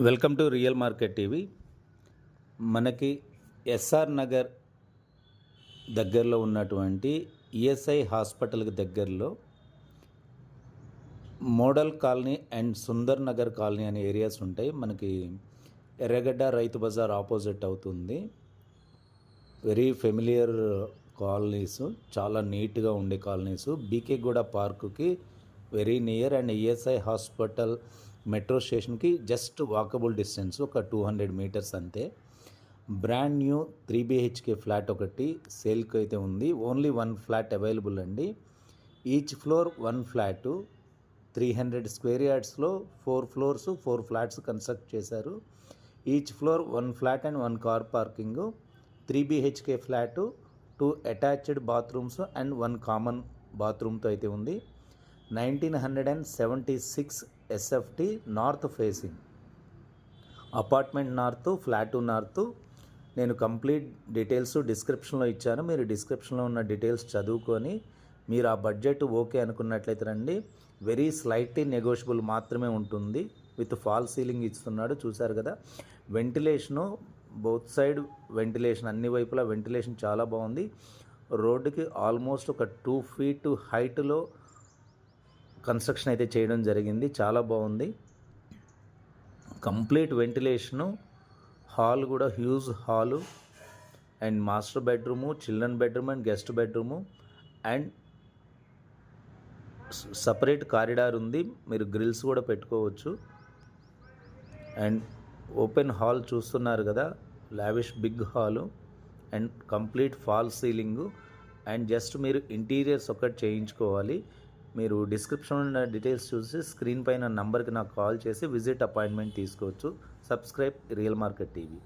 Welcome to Real Market TV. మనకి SR Nagar దగ్గరలో ఉన్నటువంటి ఈఎస్ఐ హాస్పిటల్కి దగ్గరలో model colony and Sundar Nagar colony అనే ఏరియాస్ ఉంటాయి. మనకి ఎర్రగడ్డ రైతు బజార్ ఆపోజిట్ అవుతుంది. వెరీ ఫెమిలియర్ కాలనీస్, చాలా నీట్గా ఉండే కాలనీస్. బీకేగూడ పార్కుకి very near and ESI hospital metro స్టేషన్కి జస్ట్ వాకబుల్ డిస్టెన్స్, ఒక 200 మీటర్స్ అంతే. బ్రాండ్ న్యూ 3 BHK ఫ్లాట్ ఒకటి సేల్కి అయితే ఉంది. ఓన్లీ 1 ఫ్లాట్ అవైలబుల్ అండి. ఈచ్ ఫ్లోర్ 1 ఫ్లాటు, 300 స్క్వేర్ యార్డ్స్లో 4 ఫ్లోర్స్ 4 ఫ్లాట్స్ కన్స్ట్రక్ట్ చేశారు. Each floor 1 flat and 1 car parking. 3 BHK flat, 2 attached bathrooms and 1 common బాత్రూమ్తో అయితే ఉంది. 1976 SFT north facing, apartment north, flat north. నేను కంప్లీట్ డీటెయిల్స్ డిస్క్రిప్షన్లో ఇచ్చాను. మీరు డిస్క్రిప్షన్లో ఉన్న డీటెయిల్స్ చదువుకొని మీరు ఆ బడ్జెట్ ఓకే అనుకున్నట్లయితే రండి. వెరీ స్లైట్లీ నెగోషియబుల్ మాత్రమే ఉంటుంది. విత్ ఫాల్ సీలింగ్ ఇస్తున్నాడు, చూసారు కదా. వెంటిలేషను బౌత్ సైడ్ వెంటిలేషన్, అన్ని వైపులా వెంటిలేషన్ చాలా బాగుంది. రోడ్డుకి ఆల్మోస్ట్ ఒక 2 feet హైట్లో కన్స్ట్రక్షన్ అయితే చేయడం జరిగింది. చాలా బాగుంది. Complete ventilation. హాల్ కూడా huge hall and master bedroom, children bedroom and guest bedroom and separate corridor ఉంది. మీరు గ్రిల్స్ కూడా పెట్టుకోవచ్చు. అండ్ ఓపెన్ హాల్ చూస్తున్నారు కదా, lavish big hall and complete false ceiling. And just మీరు ఇంటీరియర్స్ ఒకటి చేయించుకోవాలి. మీరు డిస్క్రిప్షన్లో ఉన్న డీటెయిల్స్ చూసి స్క్రీన్ పైన నంబర్కి నాకు కాల్ చేసి విజిట్ అపాయింట్మెంట్ తీసుకోవచ్చు. Subscribe real Market TV.